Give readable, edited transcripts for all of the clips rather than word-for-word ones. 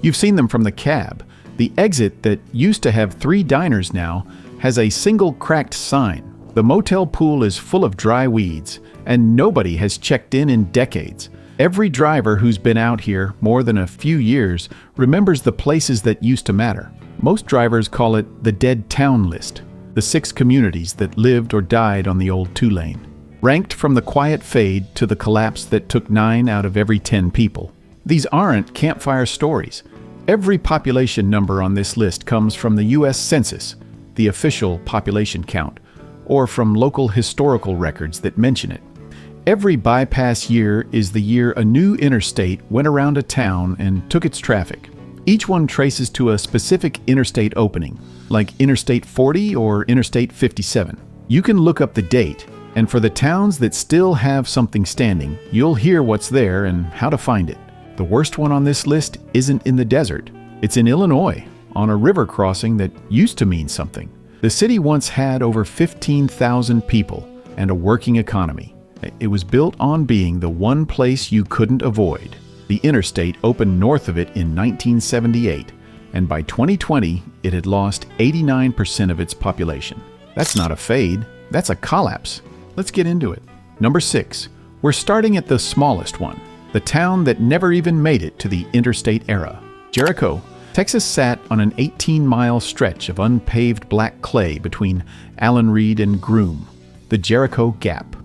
You've seen them from the cab. The exit that used to have 3 diners now has a single cracked sign. The motel pool is full of dry weeds, and nobody has checked in decades. Every driver who's been out here more than a few years remembers the places that used to matter. Most drivers call it the dead town list, the 6 communities that lived or died on the old 2-lane, ranked from the quiet fade to the collapse that took 9 out of every 10 people. These aren't campfire stories. Every population number on this list comes from the U.S. Census, the official population count, or from local historical records that mention it. Every bypass year is the year a new interstate went around a town and took its traffic. Each one traces to a specific interstate opening, like Interstate 40 or Interstate 57. You can look up the date, and for the towns that still have something standing, you'll hear what's there and how to find it. The worst one on this list isn't in the desert. It's in Illinois, on a river crossing that used to mean something. The city once had over 15,000 people and a working economy. It was built on being the one place you couldn't avoid. The interstate opened north of it in 1978, and by 2020, it had lost 89% of its population. That's not a fade, that's a collapse. Let's get into it. Number 6. We're starting at the smallest one, the town that never even made it to the interstate era. Jericho. Texas sat on an 18-mile stretch of unpaved black clay between Allen Reed and Groom, the Jericho Gap.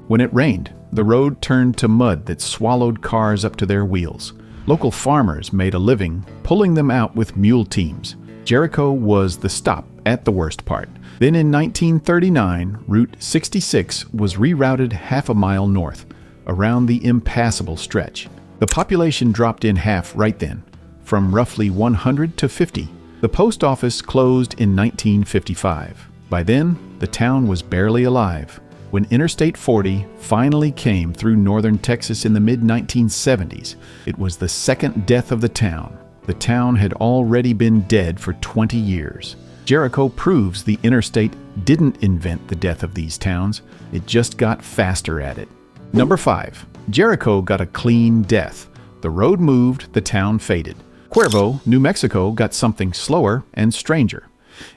When it rained, the road turned to mud that swallowed cars up to their wheels. Local farmers made a living pulling them out with mule teams. Jericho was the stop at the worst part. Then in 1939, Route 66 was rerouted half a mile north, around the impassable stretch. The population dropped in half right then, from roughly 100 to 50. The post office closed in 1955. By then, the town was barely alive. When Interstate 40 finally came through northern Texas in the mid-1970s, it was the second death of the town. The town had already been dead for 20 years. Jericho proves the interstate didn't invent the death of these towns, it just got faster at it. Number 5. Jericho got a clean death. The road moved, the town faded. Cuervo, New Mexico got something slower and stranger.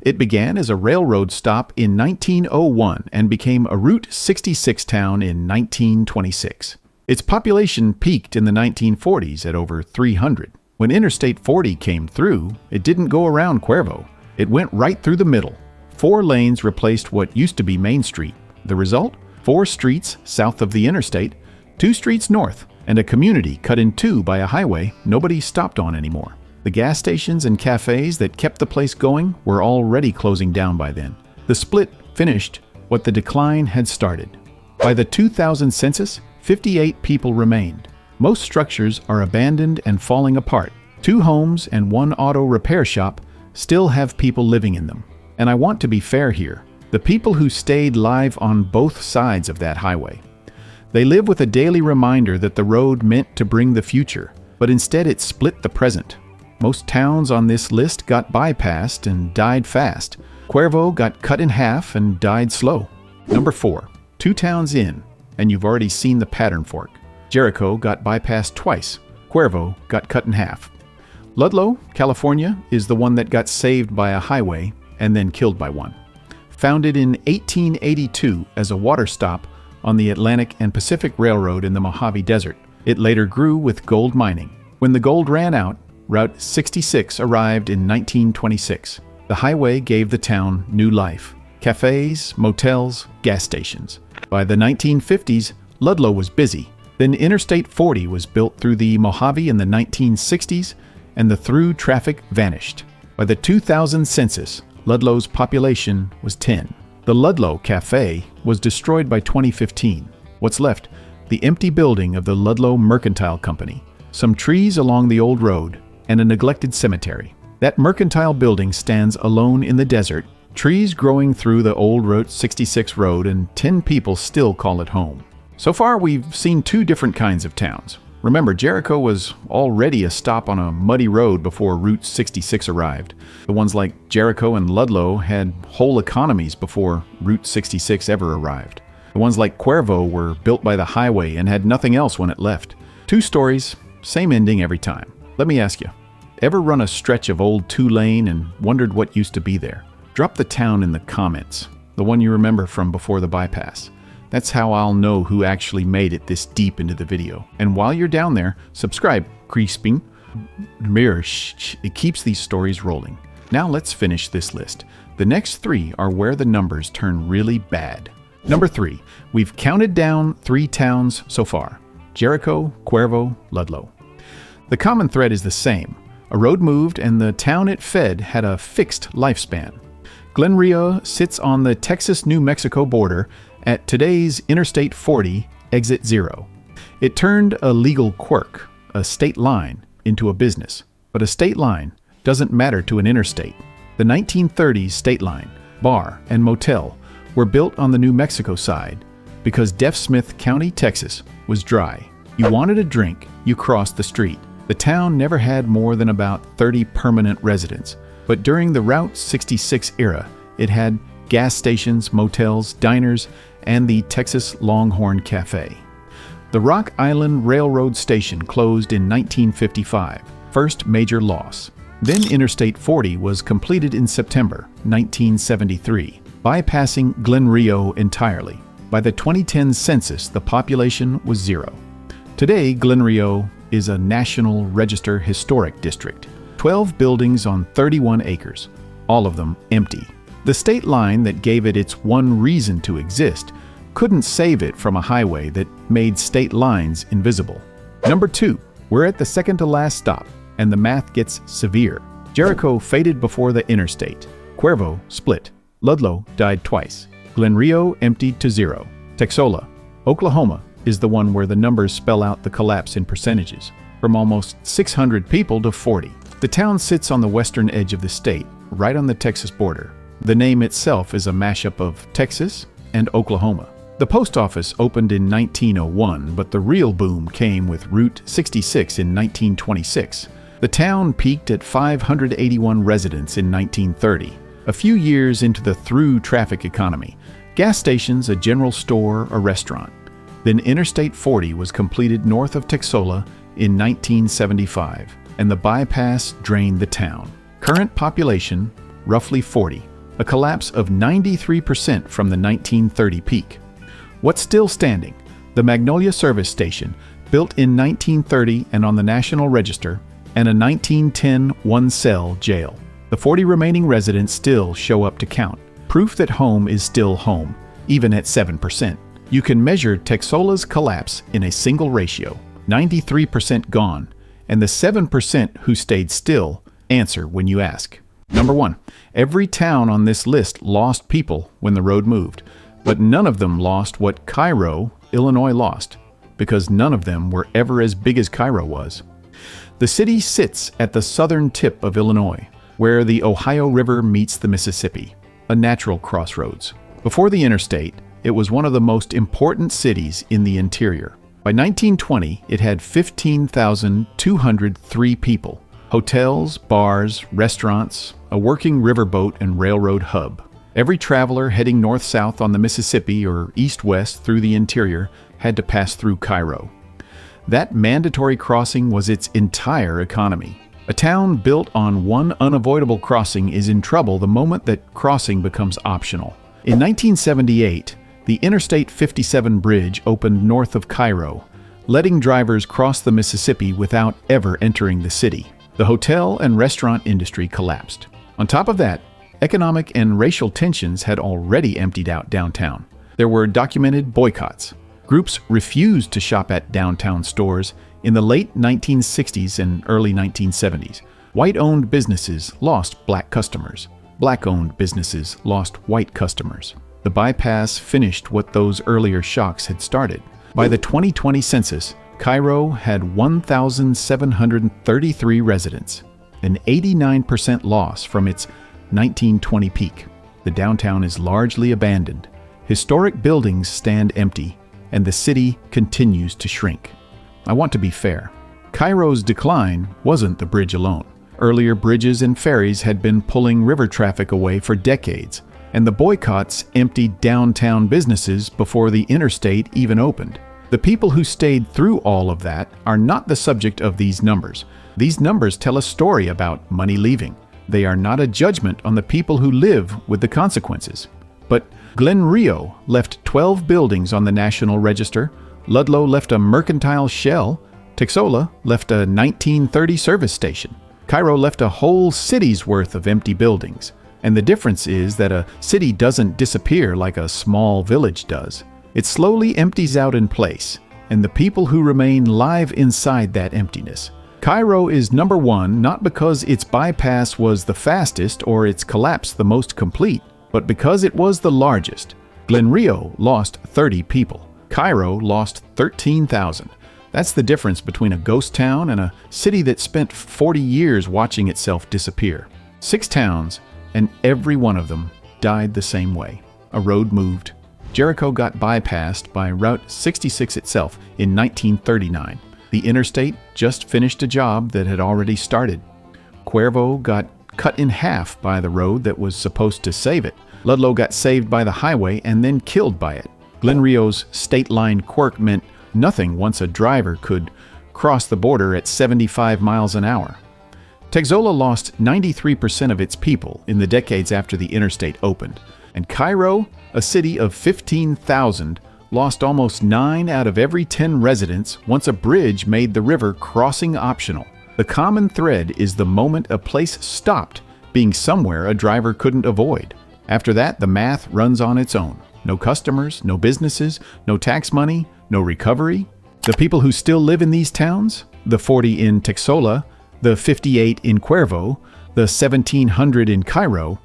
It began as a railroad stop in 1901 and became a Route 66 town in 1926. Its population peaked in the 1940s at over 300. When Interstate 40 came through, it didn't go around Cuervo. It went right through the middle. 4 lanes replaced what used to be Main Street. The result? 4 streets south of the interstate, 2 streets north, and a community cut in 2 by a highway nobody stopped on anymore. The gas stations and cafés that kept the place going were already closing down by then. The split finished what the decline had started. By the 2000 census, 58 people remained. Most structures are abandoned and falling apart. 2 homes and 1 auto repair shop still have people living in them. And I want to be fair here. The people who stayed live on both sides of that highway. They live with a daily reminder that the road meant to bring the future, but instead it split the present. Most towns on this list got bypassed and died fast. Cuervo got cut in half and died slow. Number 4. 2 towns in, and you've already seen the pattern fork. Jericho got bypassed twice. Cuervo got cut in half. Ludlow, California, is the one that got saved by a highway and then killed by one. Founded in 1882 as a water stop on the Atlantic and Pacific Railroad in the Mojave Desert, it later grew with gold mining. When the gold ran out, Route 66 arrived in 1926. The highway gave the town new life. Cafés, motels, gas stations. By the 1950s, Ludlow was busy. Then Interstate 40 was built through the Mojave in the 1960s, and the through traffic vanished. By the 2000 census, Ludlow's population was 10. The Ludlow Cafe was destroyed by 2015. What's left? The empty building of the Ludlow Mercantile Company, some trees along the old road, and a neglected cemetery. That mercantile building stands alone in the desert, trees growing through the old Route 66 road, and 10 people still call it home. So far, we've seen 2 different kinds of towns. Remember, Jericho was already a stop on a muddy road before Route 66 arrived. The ones like Jericho and Ludlow had whole economies before Route 66 ever arrived. The ones like Cuervo were built by the highway and had nothing else when it left. 2 stories, same ending every time. Let me ask you, Ever run a stretch of old two-lane and wondered what used to be there? Drop the town in the comments, the one you remember from before the bypass. That's how I'll know who actually made it this deep into the video. And while you're down there, subscribe, creeping. It keeps these stories rolling. Now let's finish this list. The next three are where the numbers turn really bad. Number 3, we've counted down 3 towns so far: Jericho, Cuervo, Ludlow. The common thread is the same. A road moved and the town it fed had a fixed lifespan. Glenrio sits on the Texas-New Mexico border at today's Interstate 40, exit 0. It turned a legal quirk, a state line, into a business. But a state line doesn't matter to an interstate. The 1930s state line, bar, and motel were built on the New Mexico side because Deaf Smith County, Texas, was dry. You wanted a drink, you crossed the street. The town never had more than about 30 permanent residents, but during the Route 66 era, it had gas stations, motels, diners, and the Texas Longhorn Cafe. The Rock Island Railroad Station closed in 1955, first major loss. Then Interstate 40 was completed in September 1973, bypassing Glenrio entirely. By the 2010 census, the population was 0. Today, Glenrio is a National Register Historic District. 12 buildings on 31 acres, all of them empty. The state line that gave it its one reason to exist couldn't save it from a highway that made state lines invisible. Number 2, we're at the second to last stop, and the math gets severe. Jericho faded before the interstate. Cuervo split. Ludlow died twice. Glenrio emptied to 0. Texola, Oklahoma, is the one where the numbers spell out the collapse in percentages, from almost 600 people to 40. The town sits on the western edge of the state, right on the Texas border. The name itself is a mashup of Texas and Oklahoma. The post office opened in 1901, but the real boom came with Route 66 in 1926. The town peaked at 581 residents in 1930, a few years into the through traffic economy. Gas stations, a general store, a restaurant. Then Interstate 40 was completed north of Texola in 1975, and the bypass drained the town. Current population, roughly 40, a collapse of 93% from the 1930 peak. What's still standing? The Magnolia Service Station, built in 1930 and on the National Register, and a 1910 one-cell jail. The 40 remaining residents still show up to count. Proof that home is still home, even at 7%. You can measure Texola's collapse in a single ratio, 93% gone, and the 7% who stayed still answer when you ask. Number 1, every town on this list lost people when the road moved, but none of them lost what Cairo, Illinois lost, because none of them were ever as big as Cairo was. The city sits at the southern tip of Illinois, where the Ohio River meets the Mississippi, a natural crossroads. Before the interstate, it was one of the most important cities in the interior. By 1920, it had 15,203 people, hotels, bars, restaurants, a working riverboat and railroad hub. Every traveler heading north-south on the Mississippi or east-west through the interior had to pass through Cairo. That mandatory crossing was its entire economy. A town built on one unavoidable crossing is in trouble the moment that crossing becomes optional. In 1978, the Interstate 57 bridge opened north of Cairo, letting drivers cross the Mississippi without ever entering the city. The hotel and restaurant industry collapsed. On top of that, economic and racial tensions had already emptied out downtown. There were documented boycotts. Groups refused to shop at downtown stores in the late 1960s and early 1970s. White-owned businesses lost black customers. Black-owned businesses lost white customers. The bypass finished what those earlier shocks had started. By the 2020 census, Cairo had 1,733 residents, an 89% loss from its 1920 peak. The downtown is largely abandoned. Historic buildings stand empty, and the city continues to shrink. I want to be fair. Cairo's decline wasn't the bridge alone. Earlier bridges and ferries had been pulling river traffic away for decades, and the boycotts emptied downtown businesses before the interstate even opened. The people who stayed through all of that are not the subject of these numbers. These numbers tell a story about money leaving. They are not a judgment on the people who live with the consequences. But Glenrio left 12 buildings on the National Register, Ludlow left a mercantile shell, Texola left a 1930 service station, Cairo left a whole city's worth of empty buildings. And the difference is that a city doesn't disappear like a small village does. It slowly empties out in place, and the people who remain live inside that emptiness. Cairo is number one not because its bypass was the fastest or its collapse the most complete, but because it was the largest. Glenrio lost 30 people. Cairo lost 13,000. That's the difference between a ghost town and a city that spent 40 years watching itself disappear. 6 towns, and every one of them died the same way. A road moved. Jericho got bypassed by Route 66 itself in 1939. The Interstate just finished a job that had already started. Cuervo got cut in half by the road that was supposed to save it. Ludlow got saved by the highway and then killed by it. Glenrio's state line quirk meant nothing once a driver could cross the border at 75 miles an hour. Texola lost 93% of its people in the decades after the interstate opened, and Cairo, a city of 15,000, lost almost 9 out of every 10 residents once a bridge made the river crossing optional. The common thread is the moment a place stopped being somewhere a driver couldn't avoid. After that, the math runs on its own. No customers, no businesses, no tax money, no recovery. The people who still live in these towns, the 40 in Texola, the 58 in Cuervo, the 1,700 in Cairo,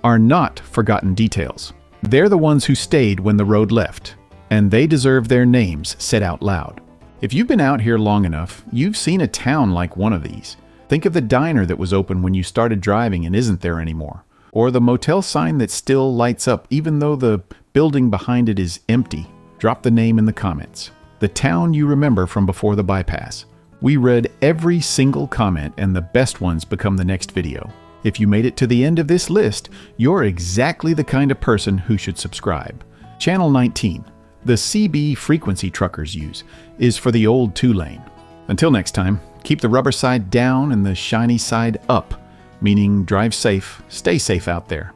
are not forgotten details. They're the ones who stayed when the road left, and they deserve their names said out loud. If you've been out here long enough, you've seen a town like one of these. Think of the diner that was open when you started driving and isn't there anymore, or the motel sign that still lights up even though the building behind it is empty. Drop the name in the comments. The town you remember from before the bypass. We read every single comment, and the best ones become the next video. If you made it to the end of this list, you're exactly the kind of person who should subscribe. Channel 19, the CB frequency truckers use, is for the old 2-lane. Until next time, keep the rubber side down and the shiny side up, meaning drive safe, stay safe out there.